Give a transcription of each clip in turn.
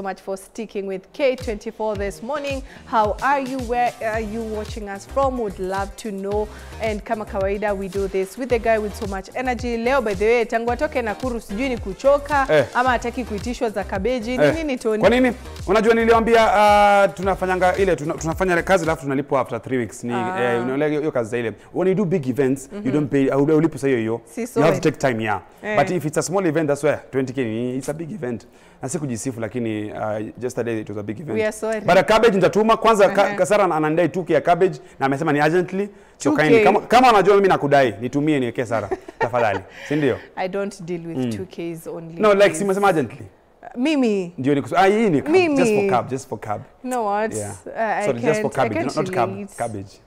much for sticking with K24 this morning. How are you? Where are you watching us from? Would love to know. And kama kawaida, we do this with the guy with so much energy. Leo, by the way, tangu atoke Nakuru sijui ni kuchoka ama hataki kuitishwa za kabeji. Nini Tony? Kwa nini? Unajua niliwaambia tunafanyanga ile tunafanya kazi alafu tunalipwa after 3 weeks. Ni unaelewa hiyo kazi za ile. When you do big events, you don't pay ulipo sayo hiyo. You have to take time, yeah. But if it's a small event, that's where 20k, it's a big event. Na si kujisifu lakini just a day it was a big event. We are sorry. But a cabbage nitatuma kwanza Kasara anandai 2k ya cabbage na amesema ni urgently. So kama unajua mimi nakudai nitumie niweke Sara tafadhali. Si ndio? I don't deal with 2Ks only. No, like simesema urgently. Mimi. Ndio hii ni just for cab. You know what? Yeah. Sorry, just for cabbage, not cabbage.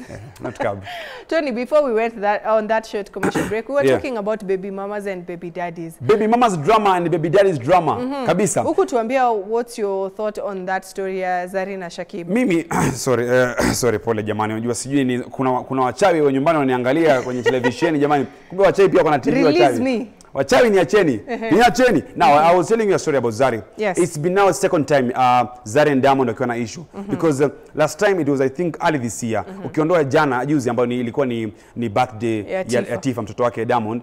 Yeah, not cab. Tony, before we went on that short commercial break, we were talking about baby mamas and baby daddies. Baby mamas drama and baby daddies drama. Kabisa. Huku tuambia, what's your thought on that story ya Zari na Shakib? Mimi sorry pole jamani, unajua sijui ni kuna wachawi wa nyumbani wananiangalia kwenye televisheni jamani. Kumbe wachawi pia kuna TV wachawi. Release me. Wachawi ni acheni. Ni acheni. Now I was telling you a story about Zari. Yes. It's been now a second time Zari and Diamond wakiwa na issue because last time it was I think early this year. Ukiondoa jana juzi ambayo ilikuwa ni birthday ya Tifa mtoto wake Diamond.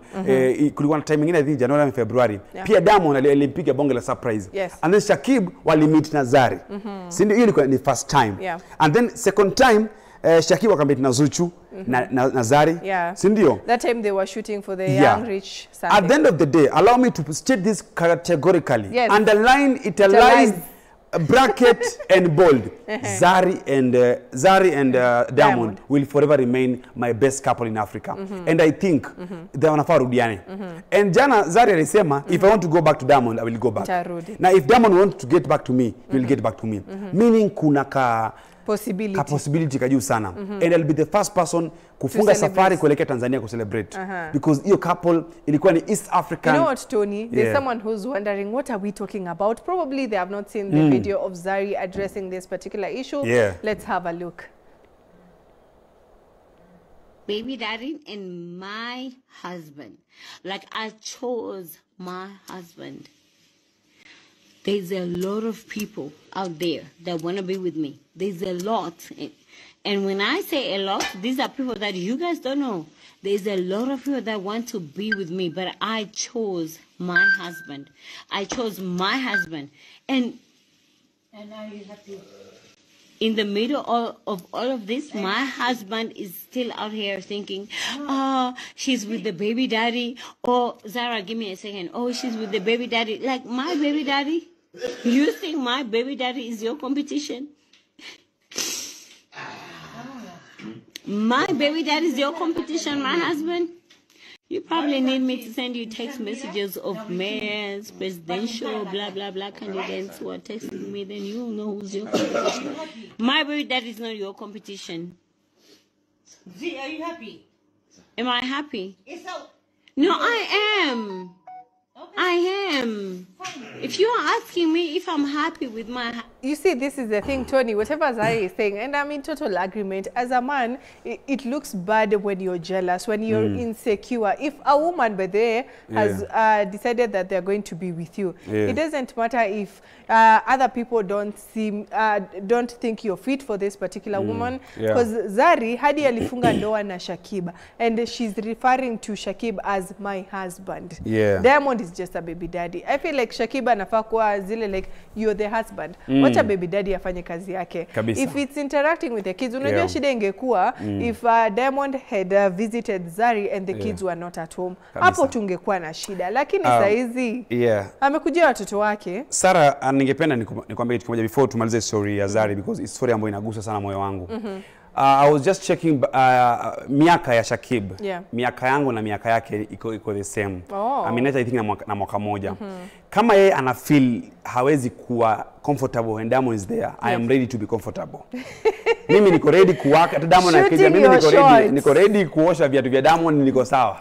Kulikuwa na time nyingine I think January and February. Pia Diamond alimpiga bonge la surprise. And then Shakib walimit na Zari. Si ndio? Hiyo ilikuwa ni first time. And then second time Shakib akamit na Zuchu na Zari. Si ndio? That time they were shooting for the Young Rich Sunday. At the end of the day, allow me to state this categorically. Underline, italize, bracket and bold. Zari and Diamond will forever remain my best couple in Africa. And I think they wanafaa rudiane. And jana Zari alisema, if I want to go back to Diamond, I will go back. Now if Diamond wants to get back to me, he will get back to me. Meaning kuna possibility kajuu sana. And I'll be the first person kufunga safari kuelekea Tanzania ku celebrate. Because your couple ilikuwa ni East African. You know what, Tony? There's someone who's wondering, what are we talking about? Probably they have not seen the video of Zari addressing this particular issue. Let's have a look. Baby daddy and my husband. Like I chose my husband. There's a lot of people out there that want to be with me. There's a lot. And when I say a lot, these are people that you guys don't know. There's a lot of people that want to be with me, but I chose my husband. I chose my husband. And now you have to... In the middle of all of this, my husband is still out here thinking, oh, she's with the baby daddy. Oh, Zara, give me a second. Oh, she's with the baby daddy. Like, my baby daddy? You think my baby daddy is your competition? My baby daddy is your competition, my husband? You probably need me to send you text messages of mayors, presidential, blah, blah, blah candidates who are texting me. Then you'll know who's your competition. My baby daddy is not your competition. Z, are you happy? Am I happy? It's so... No, I am. Okay. I am. If you are asking me if I'm happy with my... You see, this is the thing, Tony, whatever Zari is saying, and I'm in total agreement. As a man, it looks bad when you're jealous, when you're insecure. If a woman, by the way, has decided that they're going to be with you, it doesn't matter if other people don't think you're fit for this particular woman. Because Zari, hadi alifunga ndoa na Shakib, and she's referring to Shakib as my husband. Diamond is just a baby daddy. I feel like Shakib anafaa kuwa zile like you're the husband. Wacha baby daddy afanye kazi yake. If it's interacting with the kids, unajua shida ingekuwa if Diamond had visited Zari and the kids were not at home. Hapo tungekuwa na shida. Lakini saizi amekujia watoto wake. Sara, ningependa nikwambie kitu kimoja before tumalize story ya Zari because it's story ambayo inagusa sana moyo wangu. I was just checking miaka ya Shakib. Miaka yangu na miaka yake iko the same. I mean, I think na mwaka moja. Kama yeye ana feel hawezi kuwa comfortable when Diamond is there, I am ready to be comfortable. Mimi niko ready kuwaka hata Diamond akija, mimi niko ready kuosha viatu vya Diamond, niko sawa.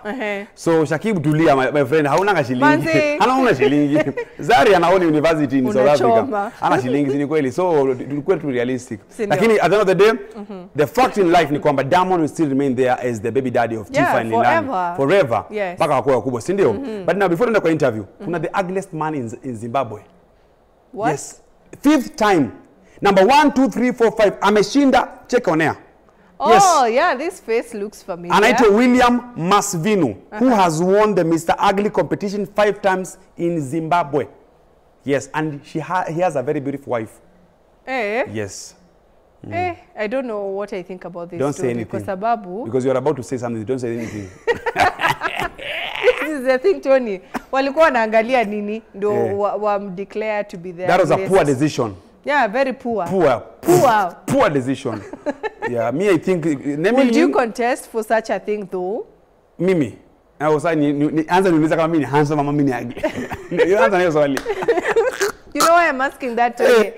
So Shakib tulia my friend, hauna shilingi. Hana shilingi. Zari anaona university in South Africa. Hana shilingi, ni kweli. So tulikuwa tu realistic. Lakini at the end of the day, the fact in life ni kwamba Diamond will still remain there as the baby daddy of Tifa and Lilani forever. Mpaka wakuwa wakubwa, si ndio? But now before tuende kwa interview, kuna the ugliest man in Zimbabwe. What? Yes, 5th time. Number 1, 2, 3, 4, 5. Ameshinda, check on air. Oh, yeah, this face looks familiar. Anaitwa William Masvinu, who has won the Mr. Ugly competition 5 times in Zimbabwe. Yes, and he has a very beautiful wife. Eh? Yes. I don't know what I think about this. Don't say anything. Because you're about to say something, don't say anything. This is the thing, Tony. Walikuwa wanaangalia nini ndo declare to be there. That was a poor decision. Yeah, very poor. Poor decision. Yeah, me I think. Would you contest for such a thing though? Mimi. I was answer niuliza kama mimi ni handsome ama mimi ni ugly. You answer hiyo swali. You know why I'm asking that, Tony?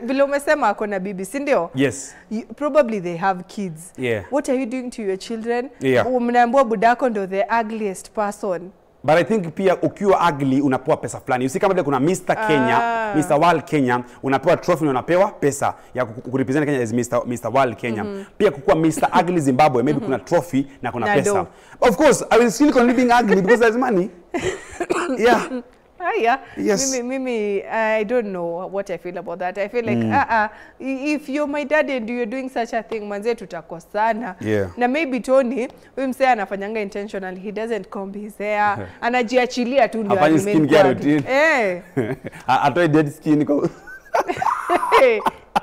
Vile umesema ako na bibi, si ndio? Yes. Probably they have kids. Yeah. What are you doing to your children? Yeah. Mnaambiwa budako ndo the ugliest person. But I think pia ukiwa ugly unapewa pesa fulani. You see kama vile kuna Mr. Kenya, Mr. World Kenya, unapewa trophy na unapewa pesa ya kurepresent Kenya as Mr. World Kenya. Pia kukuwa Mr. Ugly Zimbabwe, maybe kuna trophy na kuna pesa. Of course, I will still continue being ugly because there's money. Yeah. Yeah. Yes. Mimi, I don't know what I feel about that. I feel like, if you're my dad and you're doing such a thing, manze tutakosana. Yeah. Na maybe Tony, huyu msee anafanyanga intentionally, he doesn't comb his hair, anajiachilia tu ndio Hapana skin care routine. Atoe dead skin.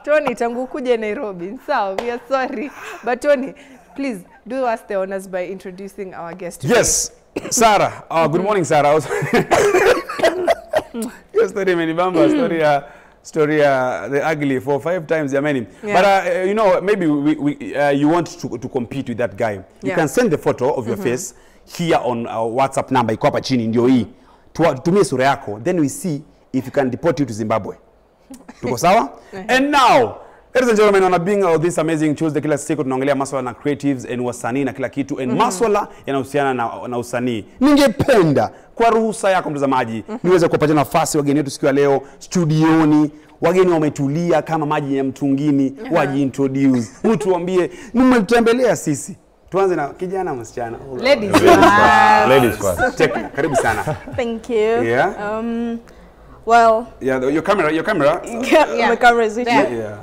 Tony, tangu kuje Nairobi, sawa, we are sorry. But Tony, please do us the honors by introducing our guest today. Yes. Sarah, good morning, Sarah. Your story, story, the ugly for 5 times, jamani. Yeah. But you know, maybe you want to compete with that guy. You can send the photo of your face here on our WhatsApp number. Iko hapa chini ndio hii. Tumie sura yako, then we see if you can deport you to Zimbabwe. Tuko sawa? And now, ladies and gentlemen, on being this amazing Tuesday, kila siku tunaongelea masuala na creatives and wasanii na kila kitu and masuala yanahusiana na usanii. Ningependa kwa ruhusa yako mtazamaji niweze kupatia nafasi wageni wetu siku ya leo studioni. Wageni wametulia kama maji ya mtungini, wajiintroduce. Mtu waambie mmetembelea sisi. Tuanze na kijana msichana. Ladies first. Ladies first. Karibu sana. Thank you. Yeah. Well, yeah, your camera. My camera is there.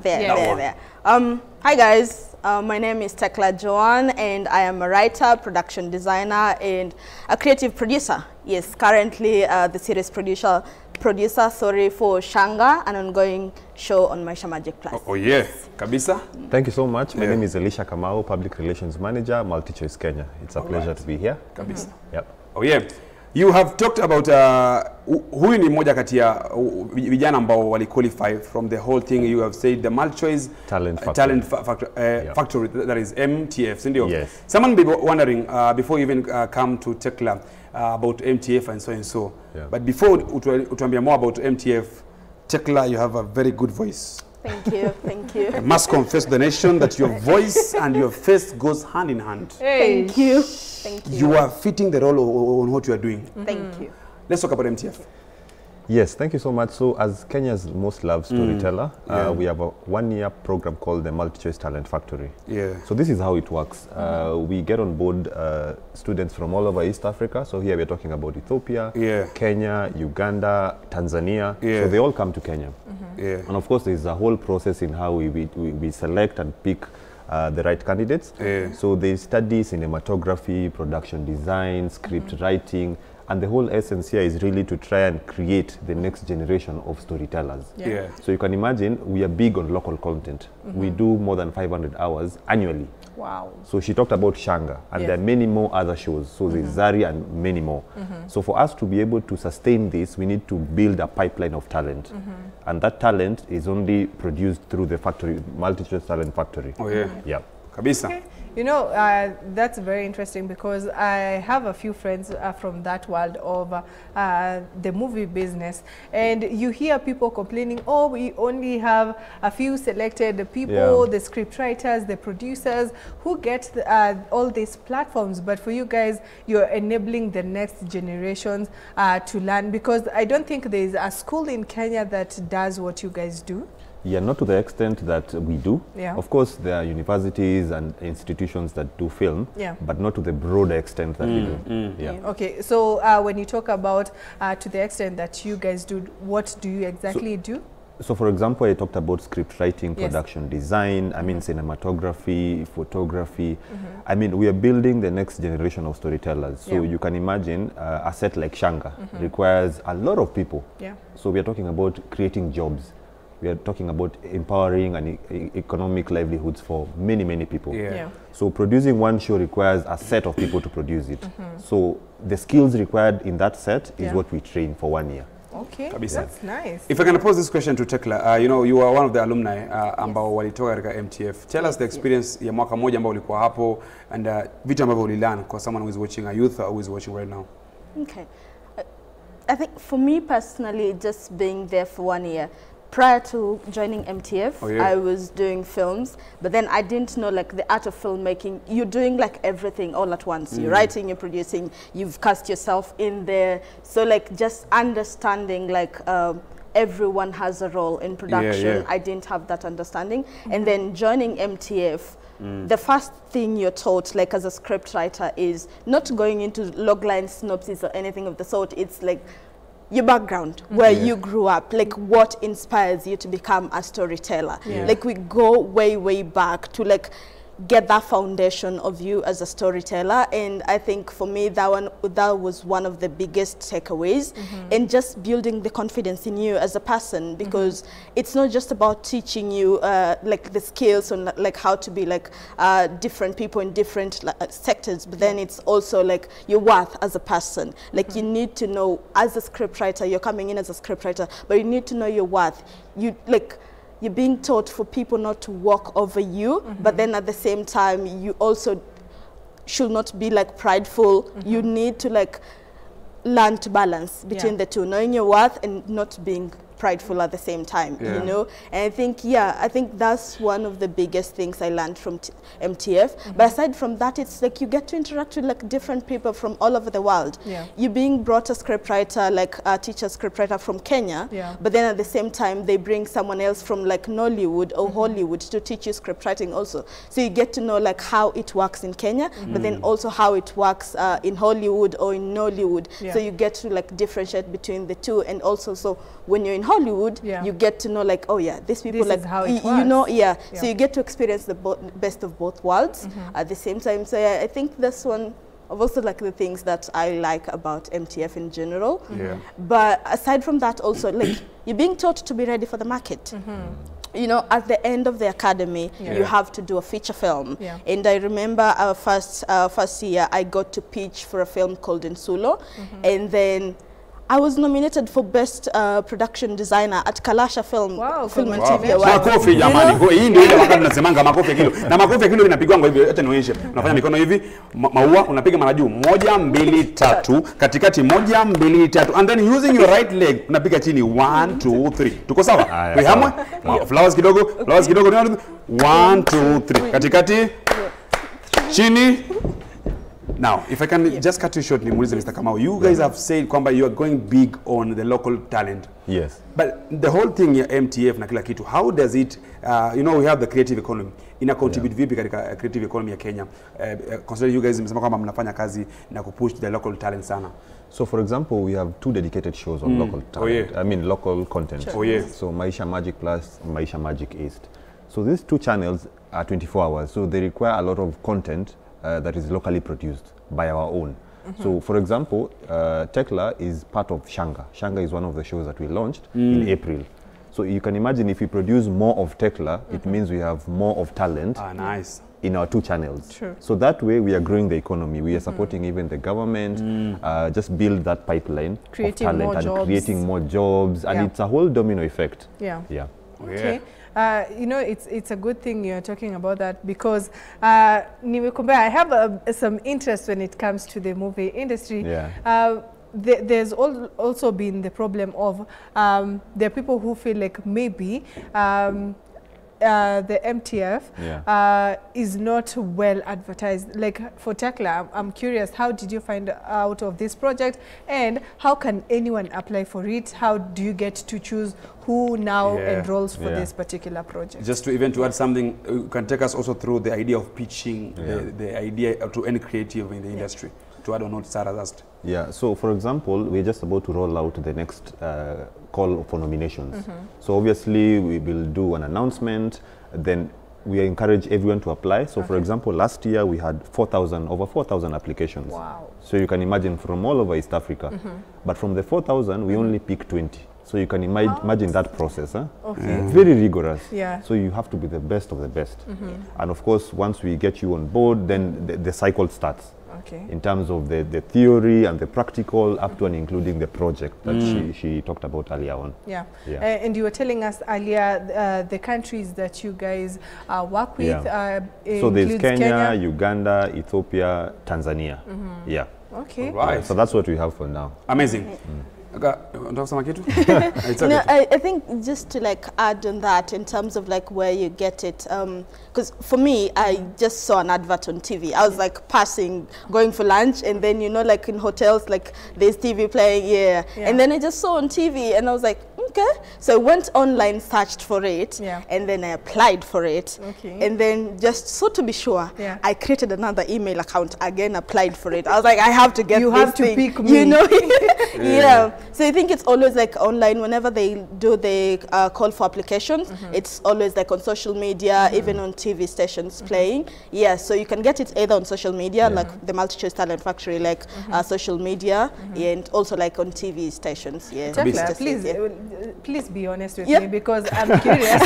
There. Hi guys, my name is Tekla Joan and I am a writer, production designer and a creative producer. Yes, currently the series producer for Shanga, an ongoing show on Maisha Magic Plus. Oh yeah, kabisa. Thank you so much. My name is Elisha Kamau, Public Relations Manager, MultiChoice Kenya. It's a pleasure to be here. Kabisa. Yep. Oh yeah. You have talked about huyu ni mmoja kati ya vijana ambao wali qualify from the whole thing. You have said the MultiChoice Factory, that is MTF, sindio? Yes. Someone may be wondering before you even come to Tekla about MTF and so and so. Yeah. But before utuambia more about MTF, Tekla, you have a very good voice. Thank you, thank you. I must confess to the nation that your voice and your face goes hand in hand. Hey. Thank you. Thank you. You are fitting the role on what you are doing. Thank you. Let's talk about MTF. Yes, thank you so much. So as Kenya's most loved storyteller, we have a 1-year program called the MultiChoice Talent Factory. Yeah. So this is how it works. We get on board students from all over East Africa. So here we're talking about Ethiopia, Kenya, Uganda, Tanzania. So they all come to Kenya. And of course there's a whole process in how we select and pick the right candidates. So they study cinematography, production design, script writing, and the whole essence here is really to try and create the next generation of storytellers. So you can imagine we are big on local content. We do more than 500 hours annually. Wow. So she talked about Shanga, and there are many more other shows. So there's Zari and many more. So for us to be able to sustain this, we need to build a pipeline of talent. And that talent is only produced through the factory, MultiChoice Talent Factory. Oh yeah. Yeah. Kabisa. Okay. You know, that's very interesting because I have a few friends from that world of the movie business, and you hear people complaining, oh, we only have a few selected people, the script writers, the producers, who get all these platforms. But for you guys, you're enabling the next generations to learn, because I don't think there's a school in Kenya that does what you guys do. Yeah, not to the extent that we do. Yeah. Of course, there are universities and institutions that do film, but not to the broader extent that we do. Okay, so when you talk about to the extent that you guys do, what do you exactly do? So for example, I talked about script writing, production design, I mean cinematography, photography. I mean, we are building the next generation of storytellers. So you can imagine a set like Shanga requires a lot of people. So we are talking about creating jobs. We are talking about empowering and economic livelihoods for many, many people. So producing one show requires a set of people to produce it. So the skills required in that set is what we train for 1 year. Okay, that's nice. If I can pose this question to Tekla, you know, you are one of the alumni ambao walitoka katika MTF. Tell us the experience ya mwaka moja ambao ulikuwa hapo and vitu ambavyo ulilearn for someone who is watching, a youth who is watching right now. Okay. I think for me personally, just being there for 1 year, prior to joining MTF, I was doing films, but then I didn't know like the art of filmmaking. You're doing like everything all at once. You're writing, you're producing, you've cast yourself in there. So like just understanding like everyone has a role in production. I didn't have that understanding. And then joining MTF, the first thing you're taught like as a script writer is not going into logline synopsis or anything of the sort. It's like your background, where you grew up, like what inspires you to become a storyteller. Like we go way, way back to like get that foundation of you as a storyteller. And I think for me, that was one of the biggest takeaways, and just building the confidence in you as a person, because it's not just about teaching you like the skills and like how to be like different people in different sectors, but then it's also like your worth as a person. Like you need to know as a scriptwriter, you're coming in as a scriptwriter, but you need to know your worth. You're being taught for people not to walk over you, but then at the same time, you also should not be like prideful. You need to like learn to balance between the two, knowing your worth and not being prideful at the same time, you know. And I think that's one of the biggest things I learned from MTF. But aside from that, it's like you get to interact with like different people from all over the world. You're being brought a scriptwriter, like a teacher scriptwriter from Kenya, but then at the same time they bring someone else from like Nollywood or Hollywood to teach you scriptwriting also. So you get to know like how it works in Kenya, but then also how it works in Hollywood or in Nollywood. So you get to like differentiate between the two, and also so when you're in Hollywood, you get to know like, oh yeah, these people this like, is how it you know, so you get to experience the best of both worlds at the same time. So I think that's one of also like the things that I like about MTF in general. But aside from that also, like you're being taught to be ready for the market. You know, at the end of the academy, you have to do a feature film. And I remember our first year, I got to pitch for a film called Insulo, and then I was nominated for Best Production Designer at Kalasha Film and TV Awards. Makofi jamani, hii ndio ile wakati tunasemanga makofi kilo. Na makofi kilo inapigwa hivi, hata nionyeshe. Unafanya mikono hivi, maua unapiga mara juu 1 2 3, katikati 1 2 3, and then using your right leg unapiga chini 1 2 3. Tuko sawa? Hamwe? Flowers kidogo, 1 2 3. Katikati chini. Now, if I can just cut you short, Mr. Kamau, you guys have said kwamba you are going big on the local talent. Yes. But the whole thing here, MTF na kila kitu, how does it, you know, we have the creative economy. Ina contribute vipi katika creative economy ya Kenya? Consider you guys msema kwamba mnafanya kazi na kupush the local talent sana. So for example, we have 2 dedicated shows on local talent. I mean local content. So Maisha Magic Plus, Maisha Magic East. So these 2 channels are 24 hours. So they require a lot of content that is locally produced by our own. So for example, Tekla is part of Shanga. Shanga is one of the shows that we launched in April. So you can imagine if we produce more of Tekla, it means we have more of talent in our 2 channels. So that way we are growing the economy. We are supporting even the government, just build that pipeline of talent and creating more jobs. And it's a whole domino effect. Okay. You know, it's a good thing you're talking about that, because I have some interest when it comes to the movie industry. There's also been the problem of there are people who feel like maybe the MTF is not well advertised. Like for Tekla, I'm curious, how did you find out of this project, and how can anyone apply for it? How do you get to choose who now enrolls for this particular project? Just to even to add something, you can take us also through the idea of pitching the idea to any creative in the industry. To add on what Sarah asked. So for example, we're just about to roll out the next call for nominations. So obviously we will do an announcement, then we encourage everyone to apply. So for example, last year we had over 4,000 applications. Wow. So you can imagine from all over East Africa. But from the 4,000, we only pick 20. So you can imagine that process. Huh? Okay. Very rigorous. Yeah. So you have to be the best of the best. And of course, once we get you on board, then the cycle starts. Okay. In terms of the theory and the practical, up to and including the project that she talked about earlier on. Yeah. And you were telling us earlier the countries that you guys work with. So there's Kenya, Uganda, Ethiopia, Tanzania. Yeah. Okay. Right. So that's what we have for now. Amazing. I think just to like add on that in terms of like where you get it, because for me, I just saw an advert on TV. I was like passing, going for lunch, and then you know, like in hotels, like there's TV playing, and then I just saw on TV, and I was like, okay. So I went online, searched for it, and then I applied for it, and then just so to be sure, I created another email account again, applied for it. I was like, I have to get you this have to thing. pick me. You know, So I think it's always like online. Whenever they do the call for applications, it's always like on social media, even on TV stations playing. Yeah, so you can get it either on social media, like the Multi-Choice Talent Factory, like social media, and also like on TV stations. Yeah. Please be honest with me because I'm curious.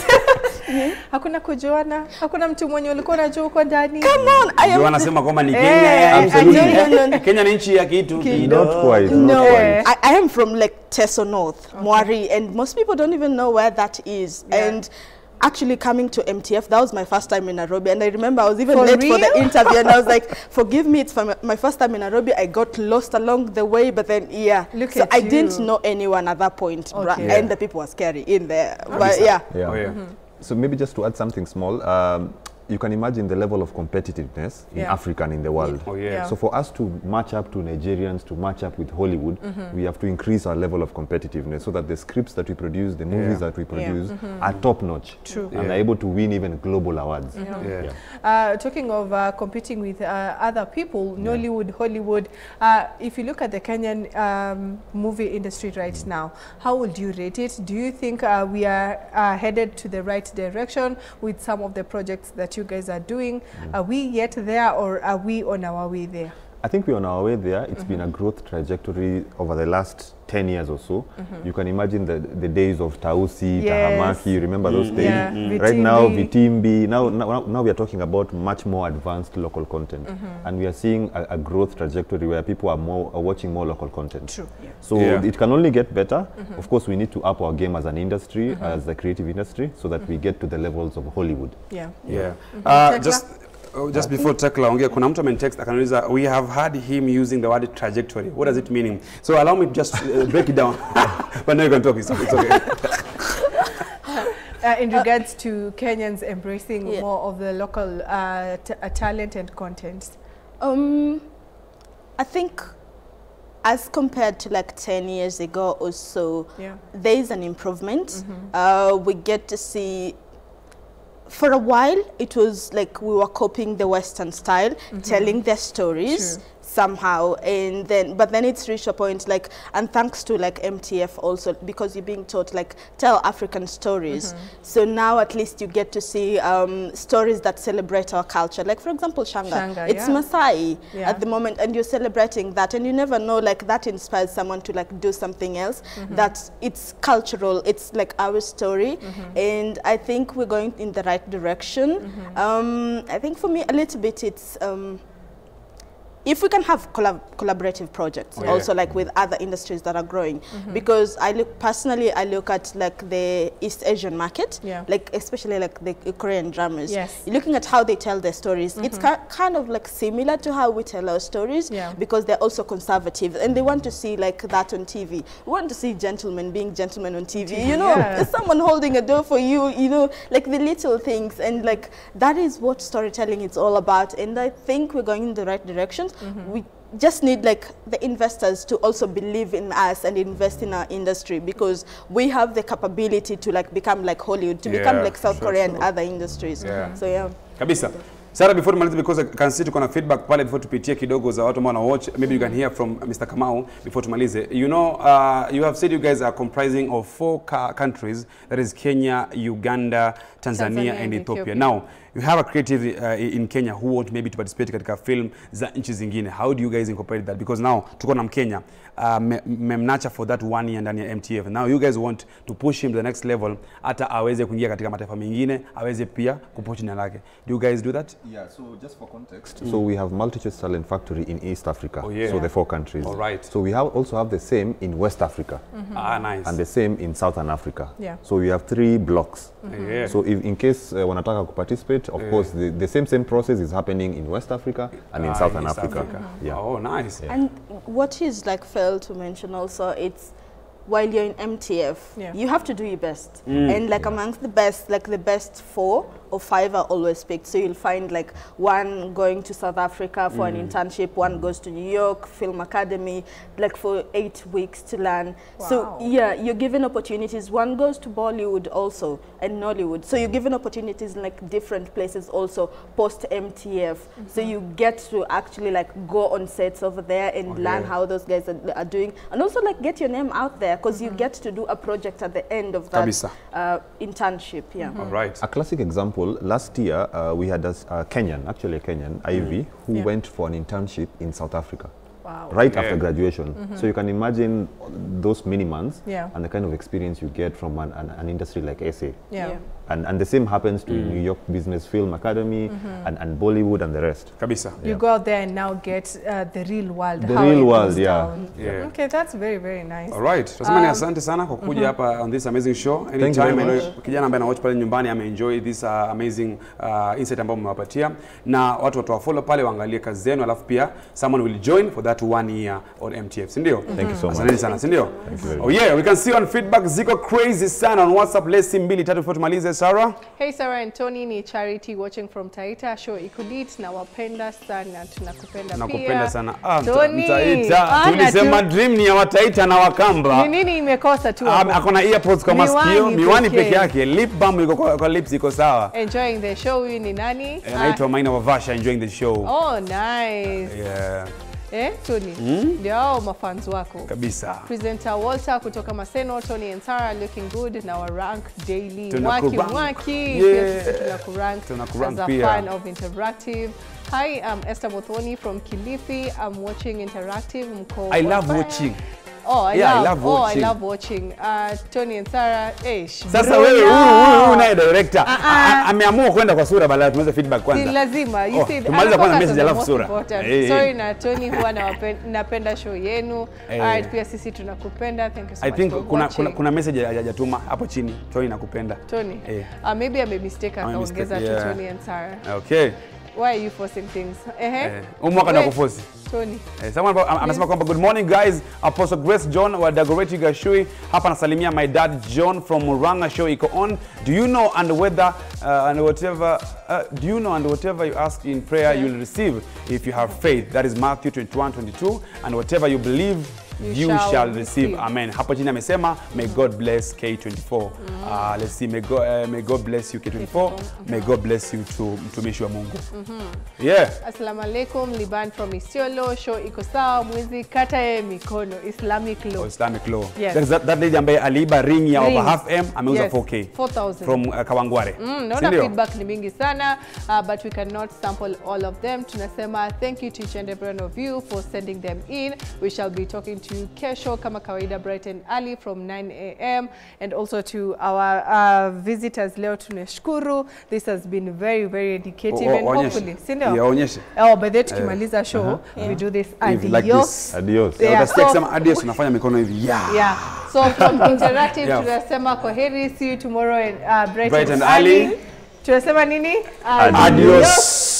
Hakuna kujuana, hakuna mtu mwenye ulikuwa unajua uko ndani. Come on, I am. Wanasema kwamba ni Kenya. Absolutely. Kenya ni nchi ya kitu. Not quite. No, I am from like Teso North, Mwari, and most people don't even know where that is. And actually coming to MTF, that was my first time in Nairobi, and I remember I was even late for the interview, and I was like, forgive me, it's my first time in Nairobi. I got lost along the way, but then so I didn't know anyone at that point, and the people were scary in there. But So maybe just to add something small, you can imagine the level of competitiveness in Africa and in the world. So for us to match up to Nigerians, to match up with Hollywood, we have to increase our level of competitiveness so that the scripts that we produce, the movies that we produce are top notch. And are able to win even global awards. Talking of competing with other people, Nollywood, Hollywood, if you look at the Kenyan movie industry right now, how would you rate it? Do you think we are headed to the right direction with some of the projects that you guys are doing? Are we yet there, or are we on our way there? I think we're on our way there. It's been a growth trajectory over the last 10 years or so. You can imagine the days of Tausi, Tahamaki, remember those days? Right now, Vitimbi, now we are talking about much more advanced local content. And we are seeing a growth trajectory where people are watching more local content. So it can only get better. Of course, we need to up our game as an industry, as the creative industry, so that we get to the levels of Hollywood. Just before Tekla ongea, kuna mtu amenitext akaniuliza, we have heard him using the word trajectory. What does it mean? So allow me to just break it down. But now you can talk. It's okay. In regards to Kenyans embracing more of the local talent and content, I think as compared to like 10 years ago or so, there is an improvement. We get to see. For a while, it was like we were copying the Western style, telling their stories somehow, and then but then it's reached a point like, and thanks to like MTF also, because you're being taught like tell African stories. So now at least you get to see stories that celebrate our culture. Like for example, Shanga it's Maasai at the moment, and you're celebrating that, and you never know, like that inspires someone to like do something else. That it's cultural, it's like our story, and I think we're going in the right direction. I think for me a little bit it's if we can have collaborative projects also like with other industries that are growing, because I look at like the East Asian market, like especially like the Korean dramas. You're looking at how they tell their stories. It's kind of like similar to how we tell our stories, because they're also conservative and they want to see like that on TV. We want to see gentlemen being gentlemen on TV. You know, someone holding a door for you, you know, like the little things, and like that is what storytelling is all about. And I think we're going in the right direction. We just need like the investors to also believe in us and invest in our industry, because we have the capability to like become like Hollywood, to become like South Korea and other industries. So Kabisa. Sarah, before tumalize, because I can see tuko na feedback pale before tupitie kidogo za watu ambao wana watch, maybe you can hear from Mr. Kamau before tumalize. You know, you have said you guys are comprising of 4 countries, that is Kenya, Uganda, Tanzania and Ethiopia. Now, you have a creative in Kenya who want maybe to participate katika film za nchi zingine. How do you guys incorporate that? Because now tuko na Mkenya memnacha for that 1 year ndani ya MTF. Now you guys want to push him to the next level, hata aweze kuingia katika mataifa mengine, aweze pia kupush jina lake. Do you guys do that? Yeah, so just for context, so we have Multi-Choice Talent Factory in East Africa, so the 4 countries. All right. So we also have the same in West Africa. Nice. And the same in Southern Africa. Yeah. So we have 3 blocks. So if in case wanataka to participate, of course the same process is happening in West Africa and in Southern Africa. Yeah. Oh, nice. And what is like failed to mention also, it's while you're in MTF, you have to do your best. And like amongst the best, like the best 4 or 5 are always picked. So you'll find like one going to South Africa for an internship, one goes to New York Film Academy, like for 8 weeks to learn. Wow. So yeah, you're given opportunities. One goes to Bollywood also and Nollywood. So you're given opportunities in like different places also post MTF. So you get to actually like go on sets over there and learn how those guys are doing, and also like get your name out there, because you get to do a project at the end of that internship. All right. A classic example, last year we had a Kenyan, Ivy, who went for an internship in South Africa. Wow. Right after graduation. So you can imagine those mini months and the kind of experience you get from an industry like SA. And the same happens to New York Business Film Academy and Bollywood and the rest. Kabisa. You go out there and now get the real world. The real world, Okay, that's very, very nice. All right. Tunasema ni asante sana kwa kuja hapa on this amazing show. Anytime kijana ambaye anawatch pale nyumbani enjoy this amazing insight ambayo mmewapatia, na watu watawafollow pale waangalie kazi zenu, alafu pia someone will join for that 1 year on MTF, si ndio? Thank you so much. Asante sana, si ndio? Oh yeah, we can see on feedback ziko crazy sana on WhatsApp. Let's see 2 3 before tumalize. Sarah? Hey Sarah and Tony, ni Charity watching from Taita. Show ikulit na wapenda sana, tunakupenda pia. Nakupenda sana. Tony. Taita. Tulisema dream ni ya Wataita na Wakamba. Ni nini imekosa tu? Akona earpods kwa masikio, miwani peke yake, lip balm iko kwa lips iko sawa. Enjoying the show. Huyu ni nani? Naitwa Maina Wavasha, enjoying the show. Oh, nice. Yeah. Tony, ndio mafans wako. Kabisa. Presenter Walter kutoka Maseno, Tony and Sarah looking good na wa rank daily. Mwaki. Tunakurank as a fan of Interactive. Hi, I'm Esther Mothoni from Kilifi. I'm watching Interactive. I love watching. I love watching. Tony and Sarah, sasa wewe unaye director ameamua kwenda kwa sura badala tumeze feedback kwanza. Si lazima. You see, tumaliza kwanza message alafu sura. Sorry na Tony, huwa napenda show yenu. Pia sisi tunakupenda. Thank you so much. I think kuna message hajatuma hapo chini. Tony nakupenda. Tony. Maybe I mistake akaongeza to Tony and Sarah. Okay. Why are you forcing things? Umwaka na kuforce. Tony. Someone anasema kwamba good morning guys, Apostle Grace John wa Dagoretti Gashui hapa nasalimia my dad John from Muranga, show iko on. Do you know and whether whatever you ask in prayer you'll receive if you have faith. That is Matthew 21:22, and whatever you believe you shall receive. Amen. Hapo chini amesema may God bless K24. Let's see, may God bless you K24. May God bless you to mtumishi wa Mungu. Yeah. Assalamu alaikum, Liban from Isiolo, show iko sawa, mwizi kata mikono, Islamic law. Islamic law. Yes. That lady ambaye aliiba ring ya over half M ameuza 4K. 4,000 from Kawangware. Naona feedback ni mingi sana, but we cannot sample all of them. Tunasema thank you to each and every one of you for sending them in. We shall be talking to you kesho kama kawaida bright and early from 9 a.m. and also to our visitors leo tunashukuru. This has been very, very educative and hopefully by the tukimaliza show we do this adios. Adios. Adios tunafanya mikono hivi. Yeah. So from Interactive tunasema kwaheri, see you tomorrow and bright and early. Tunasema nini? Adios.